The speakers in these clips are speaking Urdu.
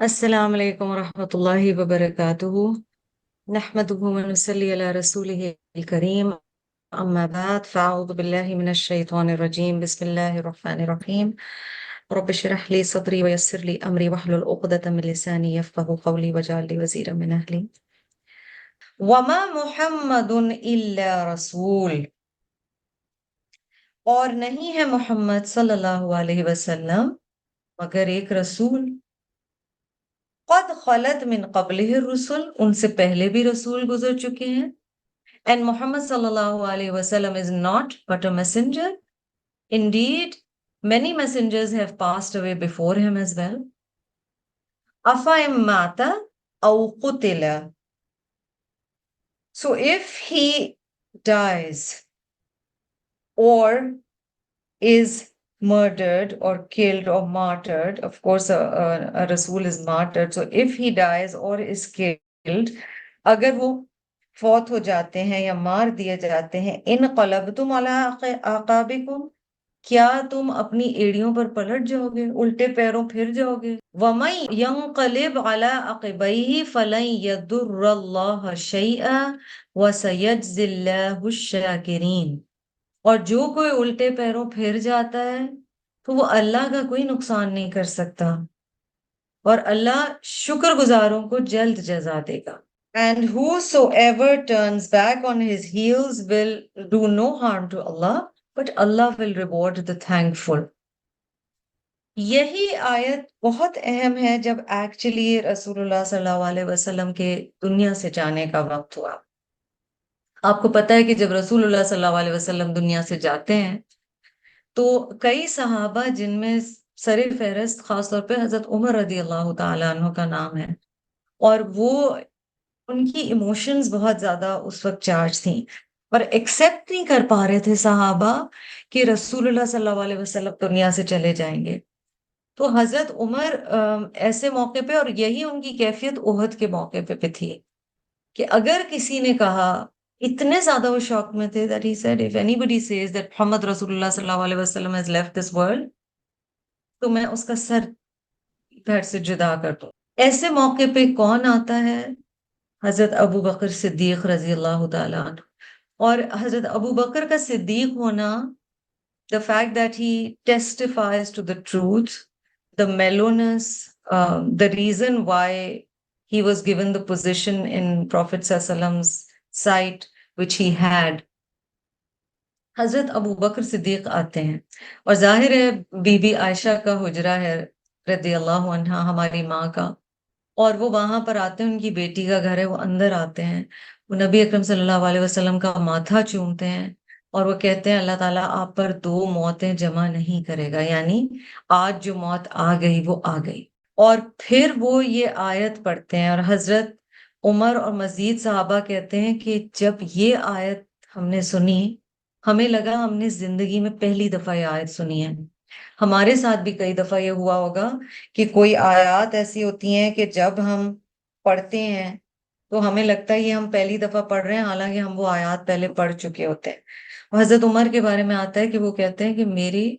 السلام علیکم ورحمۃ اللہ وبرکاتہ نحمده ونصلي على رسوله الكريم اما بعد فاعوذ بالله من الشيطان الرجيم بسم الله الرحمن الرحيم رب اشرح لي صدري ويسر لي امري واحلل عقدة من لساني يفقهوا قولي واجعل لي وزيرا من اهلي وما محمد الا رسول، اور نہیں ہے محمد صلی اللہ علیہ وسلم مگر ایک رسول، قد خلت من قبلہ الرسل، ان سے پہلے بھی رسول گزر چکے ہیں. And Muhammad sallallahu alaihi wasallam is not but a messenger. Indeed, many messengers have passed away before him as well. أَفَإِن مَّاتَ أَوْ قُتِلَ. So if he dies or is murdered or killed or martyred, of course a Rasul is martyred, so if he dies or is killed, اگر وہ فوت ہو جاتے ہیں یا مار دیے جاتے ہیں، انقلبتم علی اعقابکم، کیا تم اپنی ایڑیوں پر پلٹ جاؤ گے، الٹے پیروں پھر جاؤ گے. وَمَن يَنقَلِبْ عَلَىٰ عَقِبَيْهِ فَلَن يَضُرَّ اللَّهَ شَيْئًا وَسَيَجْزِي اللَّهُ الشَّاكِرِينَ، اور جو کوئی الٹے پیروں پھر جاتا ہے تو وہ اللہ کا کوئی نقصان نہیں کر سکتا، اور اللہ شکر گزاروں کو جلد جزا دے گا. And whosoever turns back on his heels will do no harm to Allah, but Allah will reward the thankful. یہی آیت بہت اہم ہے جب ایکچولی رسول اللہ صلی اللہ علیہ وسلم کے دنیا سے جانے کا وقت ہوا. آپ کو پتہ ہے کہ جب رسول اللہ صلی اللہ علیہ وسلم دنیا سے جاتے ہیں تو کئی صحابہ جن میں سر فہرست خاص طور پہ حضرت عمر رضی اللہ تعالیٰ عنہ کا نام ہے، اور وہ ان کی ایموشنز بہت زیادہ اس وقت چارج تھیں اور ایکسیپٹ نہیں کر پا رہے تھے صحابہ کہ رسول اللہ صلی اللہ علیہ وسلم دنیا سے چلے جائیں گے. تو حضرت عمر ایسے موقع پہ، اور یہی ان کی کیفیت احد کے موقع پہ تھی، کہ اگر کسی نے کہا، اتنے زیادہ وہ شوق میں تھے that he said if anybody says that محمد رسول اللہ صلی اللہ علیہ وسلم has left this world تو میں اس کا سر گھر سے جدا کر دوں. ایسے موقع پہ کون آتا ہے؟ حضرت ابو بکر صدیق رضی اللہ تعالیٰ عنہ. اور حضرت ابو بکر کا صدیق ہونا، the fact that he testifies to the truth, the mellowness, the reason why he was given the position in Prophet sallallahu alaihi wasallam's sight which he had. حضرت ابو بکر صدیق آتے ہیں، اور ظاہر ہے بی بی عائشہ کا حجرہ ہے رضی اللہ عنہا، ہماری ماں کا، اور وہ وہاں پر آتے ہیں، ان کی بیٹی کا گھر ہے، وہ اندر آتے ہیں، وہ نبی اکرم صلی اللہ علیہ وسلم کا ماتھا چومتے ہیں اور وہ کہتے ہیں اللہ تعالیٰ آپ پر 2 موتیں جمع نہیں کرے گا، یعنی آج جو موت آ گئی وہ آ گئی. اور پھر وہ یہ آیت پڑھتے ہیں، اور حضرت عمر اور مزید صحابہ کہتے ہیں کہ جب یہ آیت ہم نے سنی ہمیں لگا ہم نے زندگی میں پہلی دفعہ یہ آیت سنی ہے. ہمارے ساتھ بھی کئی دفعہ یہ ہوا ہوگا کہ کوئی آیات ایسی ہوتی ہیں کہ جب ہم پڑھتے ہیں تو ہمیں لگتا ہے یہ ہم پہلی دفعہ پڑھ رہے ہیں، حالانکہ ہم وہ آیات پہلے پڑھ چکے ہوتے ہیں. حضرت عمر کے بارے میں آتا ہے کہ وہ کہتے ہیں کہ میری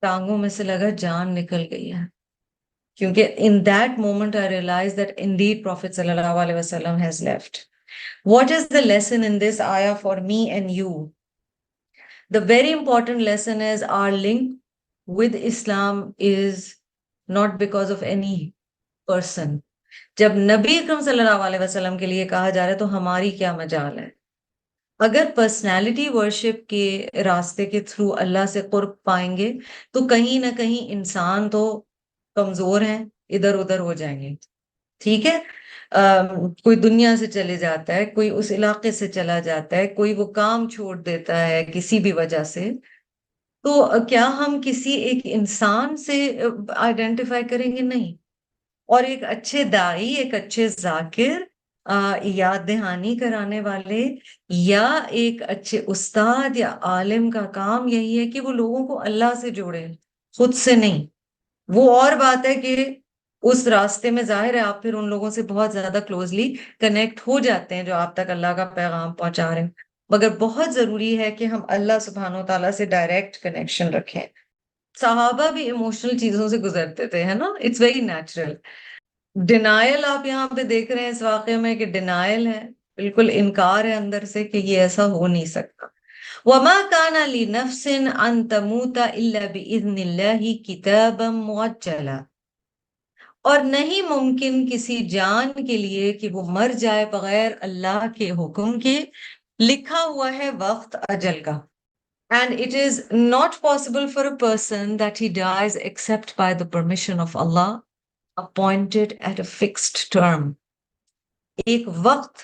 ٹانگوں میں سے لگا جان نکل گئی ہے، کیونکہ in that moment I realized that indeed Prophet sallallahu alaihi wasallam has left. What is the lesson in this ayah for me and you? The very important lesson is our link with Islam is not because of any person. جب نبی اکرم صلی اللہ علیہ وسلم کے لیے کہا جا رہا ہے تو ہماری کیا مجال ہے؟ اگر پرسنالٹی ورشپ کے راستے کے تھرو اللہ سے قرب پائیں گے تو کہیں نہ کہیں انسان تو کمزور ہیں، ادھر ادھر ہو جائیں گے، ٹھیک ہے. کوئی دنیا سے چلے جاتا ہے، کوئی اس علاقے سے چلا جاتا ہے، کوئی وہ کام چھوڑ دیتا ہے کسی بھی وجہ سے، تو کیا ہم کسی ایک انسان سے آئیڈینٹیفائی کریں گے؟ نہیں. اور ایک اچھے داعی، ایک اچھے ذاکر، یاد دہانی کرانے والے، یا ایک اچھے استاد یا عالم کا کام یہی ہے کہ وہ لوگوں کو اللہ سے جوڑے، خود سے نہیں. وہ اور بات ہے کہ اس راستے میں ظاہر ہے آپ پھر ان لوگوں سے بہت زیادہ کلوزلی کنیکٹ ہو جاتے ہیں جو آپ تک اللہ کا پیغام پہنچا رہے ہیں، مگر بہت ضروری ہے کہ ہم اللہ سبحانہ و تعالیٰ سے ڈائریکٹ کنیکشن رکھیں. صحابہ بھی ایموشنل چیزوں سے گزرتے تھے، ہے نا، اٹس ویری نیچرل. ڈینائل آپ یہاں پہ دیکھ رہے ہیں اس واقعے میں کہ ڈینائل ہے، بالکل انکار ہے اندر سے کہ یہ ایسا ہو نہیں سکتا۔ وَمَا كَانَ لِنَفْسٍ أَن تَمُوتَ إِلَّا بِإِذْنِ اللَّهِ كِتَابًا مُعَجَّلًا، اور نہیں ممکن کسی جان کے لیے کہ وہ مر جائے بغیر اللہ کے حکم کے، لکھا ہوا ہے وقت اجل کا۔ And it is not possible for a person that he dies except by the permission of Allah, appointed at a fixed term. ایک وقت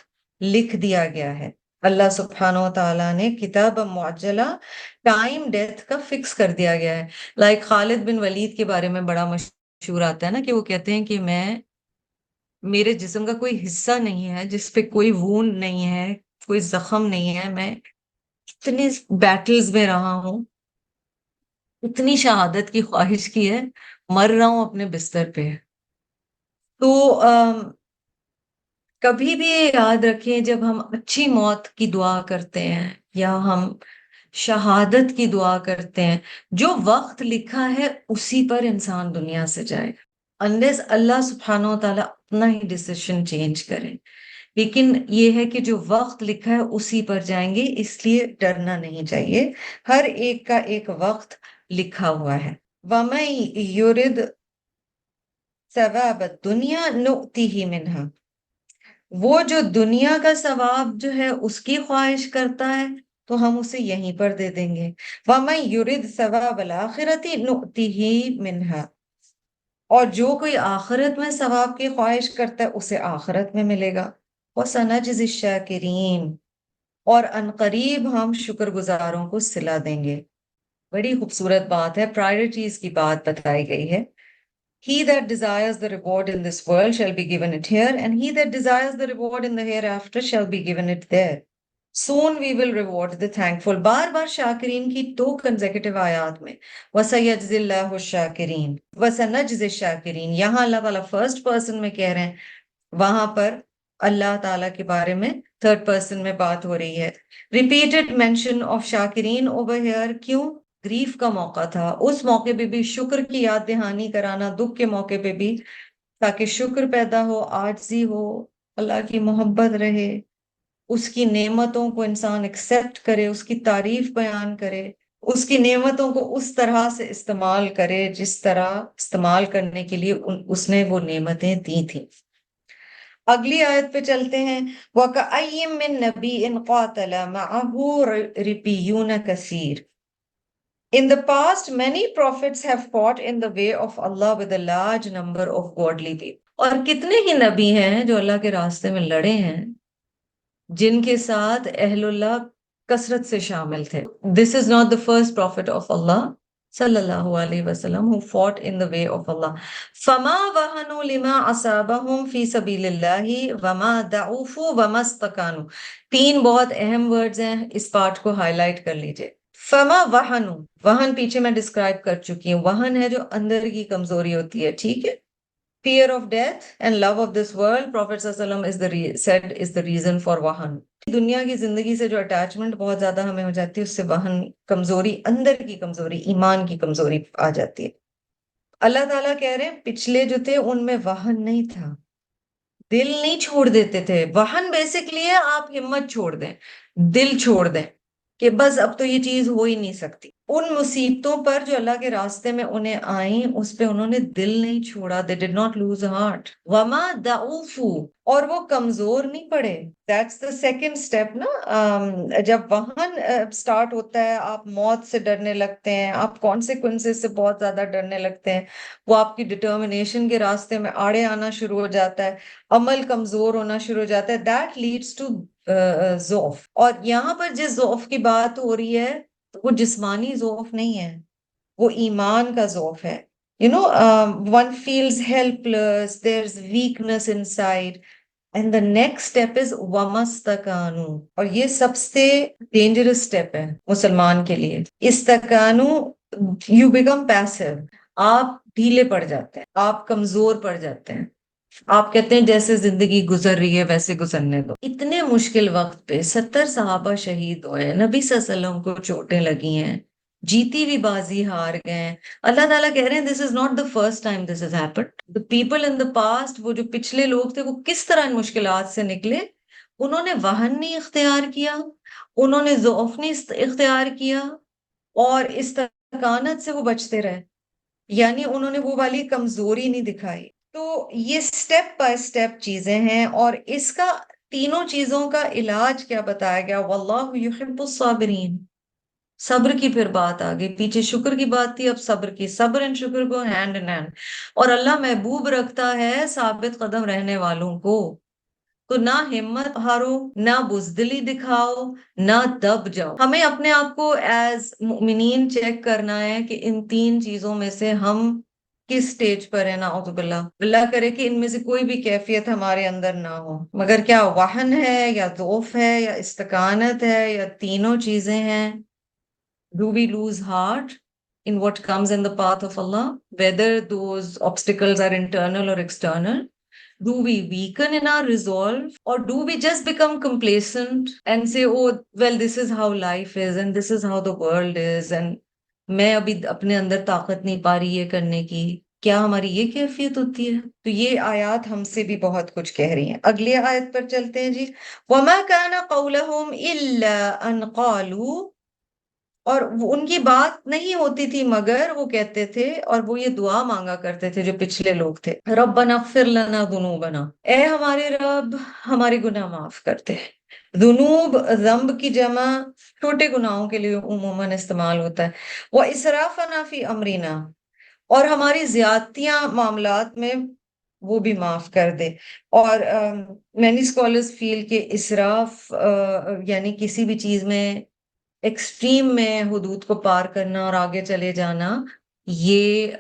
لکھ دیا گیا ہے، اللہ سبحانہ و تعالیٰ نے کتاب معجلہ، ٹائم ڈیتھ کا فکس کر دیا گیا ہے۔ لائک خالد بن ولید کے بارے میں بڑا مشہور آتا ہے نا کہ وہ کہتے ہیں کہ میرے جسم کا کوئی حصہ نہیں ہے جس پہ کوئی وونڈ نہیں ہے، کوئی زخم نہیں ہے، میں اتنے بیٹلز میں رہا ہوں، اتنی شہادت کی خواہش کی ہے، مر رہا ہوں اپنے بستر پہ۔ تو کبھی بھی یہ یاد رکھیں جب ہم اچھی موت کی دعا کرتے ہیں یا ہم شہادت کی دعا کرتے ہیں، جو وقت لکھا ہے اسی پر انسان دنیا سے جائے گا، انلیس اللہ سبحانہ و تعالیٰ اپنا ہی ڈیسیشن چینج کرے۔ لیکن یہ ہے کہ جو وقت لکھا ہے اسی پر جائیں گے، اس لیے ڈرنا نہیں چاہیے، ہر ایک کا ایک وقت لکھا ہوا ہے۔ وَمَن يُرِدْ ثَوَابَ الدُّنْيَا نُؤْتِهِ مِنْهَا، وہ جو دنیا کا ثواب جو ہے اس کی خواہش کرتا ہے تو ہم اسے یہیں پر دے دیں گے۔ وَمَن يُرِدْ ثَوَابَ الْآخِرَةِ نُؤْتِهِ مِنْهَا، اور جو کوئی آخرت میں ثواب کی خواہش کرتا ہے اسے آخرت میں ملے گا۔ وَسَنَجْزِي الشَّاكِرِينَ، اور عنقریب ہم شکر گزاروں کو صلہ دیں گے۔ بڑی خوبصورت بات ہے، پرائرٹیز کی بات بتائی گئی ہے۔ He that desires the reward in this world shall be given it here, and he that desires the reward in the hereafter shall be given it there. Soon we will reward the thankful. بار بار شاکرین کی 2 consecutive آیات میں وَسَيَجْزِي اللَّهُ الشَّاكِرِينَ وَسَنَجْزِي الشَّاكِرِينَ، یہاں اللہ تعالیٰ فرسٹ پرسن میں کہہ رہے ہیں، وہاں پر اللہ تعالیٰ کے بارے میں تھرڈ پرسن میں بات ہو رہی ہے۔ Repeated mention of شاکرین over here، کیوں؟ گریف کا موقع تھا، اس موقع پہ بھی شکر کی یاد دہانی کرانا، دکھ کے موقع پہ بھی، تاکہ شکر پیدا ہو، عاجزی ہو، اللہ کی محبت رہے، اس کی نعمتوں کو انسان ایکسپٹ کرے، اس کی تعریف بیان کرے، اس کی نعمتوں کو اس طرح سے استعمال کرے جس طرح استعمال کرنے کے لیے اس نے وہ نعمتیں دی تھیں۔ اگلی آیت پہ چلتے ہیں، وَكَأَيٍّ مِّن نَبِيٍّ قَاتَلَ مَعَهُ رِبِّيُّونَ كَثِيرٌ۔ In the past, many prophets have fought in the way of Allah with a large number of godly people. اور کتنے ہی نبی ہیں جو اللہ کے راستے میں لڑے ہیں جن کے ساتھ اہل اللہ کثرت سے شامل تھے۔ This is not the first prophet of Allah صلی اللہ علیہ وسلم who fought in the way of Allah. فَمَا وَهَنُوا لِمَا أَصَابَهُمْ فِي سَبِيلِ اللَّهِ وَمَا ضَعُفُوا وَمَا اسْتَكَانُوا۔ 3 بہت اہم ورڈز ہیں، اس پارٹ کو ہائی لائٹ کر لیجئے۔ فما وہنو، وہن پیچھے میں ڈسکرائب کر چکی ہوں، وہن ہے جو اندر کی کمزوری ہوتی ہے، ٹھیک ہے۔ fear of death and love of this world, Prophet صلی اللہ علیہ وسلم said is the reason for وہن۔ دنیا کی زندگی سے جو اٹیچمنٹ بہت زیادہ ہمیں ہو جاتی ہے، اس سے وہن، کمزوری، اندر کی کمزوری، ایمان کی کمزوری آ جاتی ہے۔ اللہ تعالیٰ کہہ رہے ہیں پچھلے جو تھے ان میں وہن نہیں تھا، دل نہیں چھوڑ دیتے تھے۔ وہن بیسکلی ہے آپ ہمت چھوڑ دیں، دل چھوڑ دیں کہ بس اب تو یہ چیز ہو ہی نہیں سکتی۔ ان مصیبتوں پر جو اللہ کے راستے میں انہیں آئیں، اس پہ انہوں نے دل نہیں چھوڑا، they did not lose heart۔ وما ضعفوا، اور وہ کمزور نہیں پڑے۔ that's the second step نا، جب وہن سٹارٹ ہوتا ہے، آپ موت سے ڈرنے لگتے ہیں، آپ کانسیکوینسز سے بہت زیادہ ڈرنے لگتے ہیں، وہ آپ کی ڈٹرمنیشن کے راستے میں آڑے آنا شروع ہو جاتا ہے، عمل کمزور ہونا شروع ہو جاتا ہے، that leads to ضعف۔ اور یہاں پر جس ضعف کی بات ہو رہی ہے وہ جسمانی ضعف نہیں ہے، وہ ایمان کا ضعف ہے۔ One feels helpless, there's weakness inside, and the next step is وَمَسْتَكَانُوا، اور یہ سب سے ڈینجرس سٹیپ ہے مسلمان کے لیے۔ استکانو، you become passive، آپ ڈھیلے پڑ جاتے ہیں، آپ کمزور پڑ جاتے ہیں، آپ کہتے ہیں جیسے زندگی گزر رہی ہے ویسے گزرنے دو۔ اتنے مشکل وقت پہ 70 صحابہ شہید ہوئے، نبی صلی اللہ علیہ وسلم کو چوٹیں لگی ہیں، جیتی ہوئی بازی ہار گئے ہیں۔ اللہ تعالیٰ کہہ رہے ہیں this is not the first time this is happened, the people in the past, وہ جو پچھلے لوگ تھے وہ کس طرح ان مشکلات سے نکلے، انہوں نے وہن نہیں اختیار کیا، انہوں نے ضعف نہیں اختیار کیا، اور استقامت سے وہ بچتے رہے، یعنی انہوں نے وہ والی کمزوری نہیں دکھائی۔ تو یہ سٹیپ بائی سٹیپ چیزیں ہیں، اور اس کا تینوں چیزوں کا علاج کیا بتایا گیا، واللہ یحب الصابرین۔ صبر کی پھر بات آ گئی، پیچھے شکر کی بات تھی، اب صبر کی، صبر اینڈ شکر کو ہینڈ ان ہینڈ، اور اللہ محبوب رکھتا ہے ثابت قدم رہنے والوں کو۔ تو نہ ہمت ہارو، نہ بزدلی دکھاؤ، نہ دب جاؤ۔ ہمیں اپنے آپ کو ایز مومنین چیک کرنا ہے کہ ان تین چیزوں میں سے ہم کس سٹیج پر ہے، نعوذ باللہ، اللہ کرے کہ ان میں سے کوئی بھی کیفیت ہمارے اندر نہ ہو، مگر کیا وہن ہے یا ضعف ہے یا استقامت ہے یا تینوں چیزیں ہیں؟ Do we lose heart in what comes in the path of Allah, whether those obstacles are internal or external? Do we weaken in our resolve, or do we just become complacent and say, oh, well, this is how life is and this is how the world is, and میں ابھی اپنے اندر طاقت نہیں پا رہی یہ کرنے کی؟ کیا ہماری یہ کیفیت ہوتی ہے؟ تو یہ آیات ہم سے بھی بہت کچھ کہہ رہی ہیں۔ اگلی آیت پر چلتے ہیں جی۔ وَمَا كَانَ قَوْلَهُمْ إِلَّا أَنْ قَالُوا، اور ان کی بات نہیں ہوتی تھی مگر وہ کہتے تھے، اور وہ یہ دعا مانگا کرتے تھے جو پچھلے لوگ تھے، ربنا اغفر لنا ذنوبنا، اے ہمارے رب ہمارے گناہ معاف کرتے۔ ذنوب ذنب کی جمع چھوٹے گناہوں کے لیے عموماً استعمال ہوتا ہے۔ وَإِسْرَافَنَا فِي أَمْرِنَا، اور ہماری زیادتیاں معاملات میں وہ بھی معاف کر دے۔ اور many scholars feel کہ اسراف یعنی کسی بھی چیز میں ایکسٹریم میں حدود کو پار کرنا اور آگے چلے جانا، یہ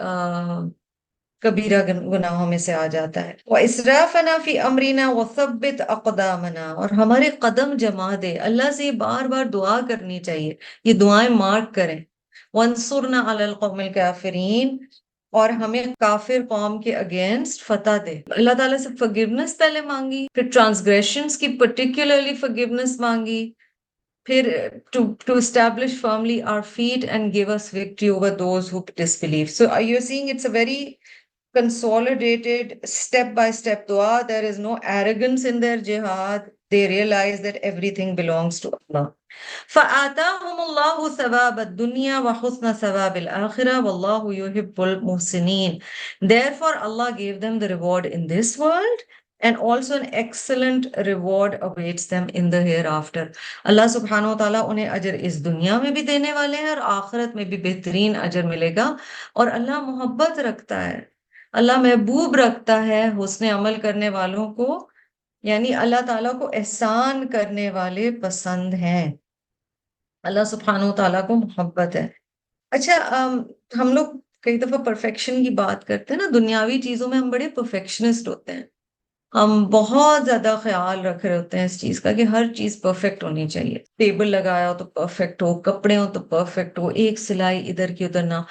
کبیرہ گناہوں میں سے آ جاتا ہے۔ وَإِسْرَافَنَا فِي أَمْرِنَا وَثَبِّتْ أَقْدَامَنَا، اور ہمارے قدم جما دے۔ اللہ سے بار بار دعا کرنی چاہیے، یہ دعائیں مارک کریں۔ وَانصُرْنَا عَلَى الْقَوْمِ الْكَافِرِينَ، اور ہمیں کافر قوم کے اگینسٹ فتح دے۔ اللہ تعالیٰ سے forgiveness پہلے مانگی، پھر ٹرانسگریشنز کی particularly forgiveness مانگی، پھر to establish firmly our feet and give us victory over those who disbelieve. So you're seeing it's a very consolidated step by step dua. There is no arrogance in their jihad. They realize that everything belongs to Allah. فَآتَاهُمُ اللَّهُ ثَوَابَ الدُّنْيَا وَحُسْنَ ثَوَابِ الْآخِرَةِ وَاللَّهُ يُحِبُّ الْمُحْسِنِينَ. Therefore Allah gave them the reward in this world, and also an excellent reward awaits them in the hereafter. اللہ سبحانہ و تعالیٰ انہیں اجر اس دنیا میں بھی دینے والے ہیں، اور آخرت میں بھی بہترین اجر ملے گا۔ اور اللہ محبت رکھتا ہے، اللہ محبوب رکھتا ہے حسن عمل کرنے والوں کو، یعنی اللہ تعالیٰ کو احسان کرنے والے پسند ہیں، اللہ سبحانہ و تعالیٰ کو محبت ہے۔ اچھا، ہم لوگ کئی دفعہ پرفیکشن کی بات کرتے ہیں نا، دنیاوی چیزوں میں ہم بڑے پرفیکشنسٹ ہوتے ہیں، ہم بہت زیادہ خیال رکھ رہے ہوتے ہیں اس چیز کا کہ ہر چیز پرفیکٹ ہونی چاہیے، ٹیبل لگایا ہو تو پرفیکٹ ہو، کپڑے ہو تو پرفیکٹ ہو، ایک سلائی ادھر کی ادھر نہ۔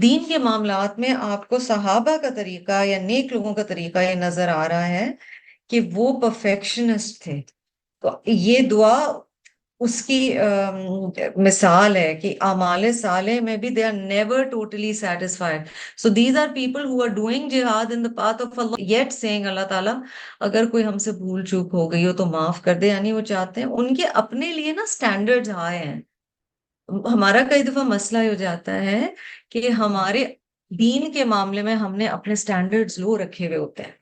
دین کے معاملات میں آپ کو صحابہ کا طریقہ یا نیک لوگوں کا طریقہ یہ نظر آ رہا ہے کہ وہ پرفیکشنسٹ تھے۔ تو یہ دعا اس کی مثال ہے کہ اعمال صالح میں بھی they are never totally satisfied. So these are people who are doing jihad in the path of Allah, yet saying اللہ تعالیٰ اگر کوئی ہم سے بھول چوک ہو گئی ہو تو معاف کر دے، یعنی وہ چاہتے ہیں، ان کے اپنے لیے نا سٹینڈرڈز ہائی ہیں۔ ہمارا کئی دفعہ مسئلہ ہو جاتا ہے کہ ہمارے دین کے معاملے میں ہم نے اپنے سٹینڈرڈز لو رکھے ہوئے ہوتے ہیں،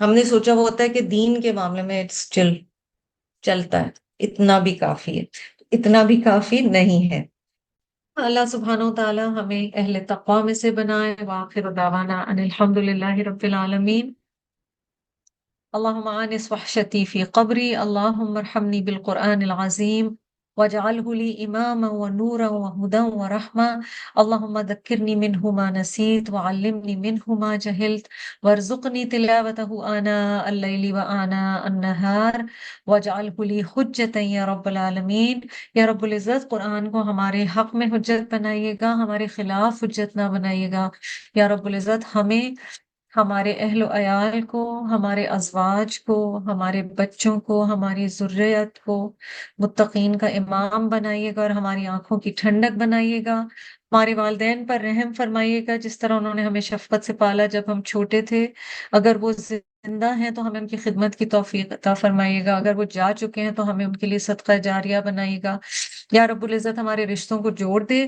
ہم نے سوچا وہ ہوتا ہے کہ دین کے معاملے میں چلتا ہے، اتنا بھی کافی ہے، اتنا بھی کافی نہیں ہے۔ اللہ سبحانہ و تعالی ہمیں اہل تقوی میں سے بنائے۔ وآخر دعوانا ان الحمد للہ رب العالمین۔ اللہم آنس وحشتی فی قبری، اللہم ارحمنی بالقرآن العظیم واجعلہ لی اماما ونورا وہدا ورحمہ، اللہم ذکرنی منہ ما نسیت وعلمنی منہ ما جہلت وارزقنی تلاوتہ آناء اللیل وآناء النہار واجعلہ لی حجتا یا رب العالمین۔ یا رب العزت قرآن کو ہمارے حق میں حجت بنائیے گا، ہمارے خلاف حجت نہ بنائیے گا۔ یا رب العزت ہمیں ہمارے اہل و عیال کو، ہمارے ازواج کو، ہمارے بچوں کو، ہماری ذریت کو متقین کا امام بنائیے گا اور ہماری آنکھوں کی ٹھنڈک بنائیے گا۔ ہمارے والدین پر رحم فرمائیے گا، جس طرح انہوں نے ہمیں شفقت سے پالا جب ہم چھوٹے تھے۔ اگر وہ زندہ ہیں تو ہمیں ان کی خدمت کی توفیق عطا فرمائیے گا، اگر وہ جا چکے ہیں تو ہمیں ان کے لیے صدقہ جاریہ بنائیے گا۔ یا رب العزت ہمارے رشتوں کو جوڑ دے،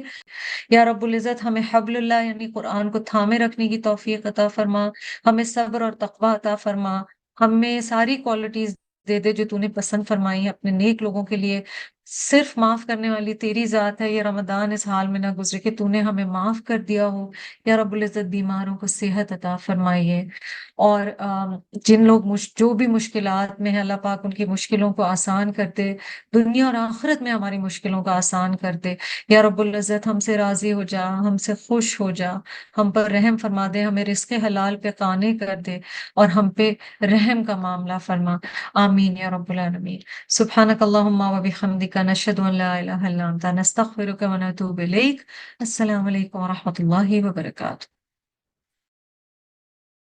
یا رب العزت ہمیں حبل اللہ یعنی قرآن کو تھامے رکھنے کی توفیق عطا فرما، ہمیں صبر اور تقوی عطا فرما، ہمیں ساری کوالٹیز دے دے جو تو نے پسند فرمائی ہے اپنے نیک لوگوں کے لیے۔ صرف معاف کرنے والی تیری ذات ہے، یہ رمضان اس حال میں نہ گزرے کہ تو نے ہمیں معاف کر دیا ہو۔ یا رب العزت بیماروں کو صحت عطا فرمائیے، اور جن لوگ جو بھی مشکلات میں ہیں، اللہ پاک ان کی مشکلوں کو آسان کر دے، دنیا اور آخرت میں ہماری مشکلوں کو آسان کر دے۔ یا رب العزت ہم سے راضی ہو جا، ہم سے خوش ہو جا، ہم پر رحم فرما دے، ہمیں رزق حلال پہ قانے کر دے اور ہم پہ رحم کا معاملہ فرما۔ آمین یا رب العالمین۔ سبحانک اللہم و بحمدک، نشہد ان لا الہ الا انت، نستغفرک و نتوب الیک۔ السلام علیکم و رحمۃ اللہ وبرکاتہ۔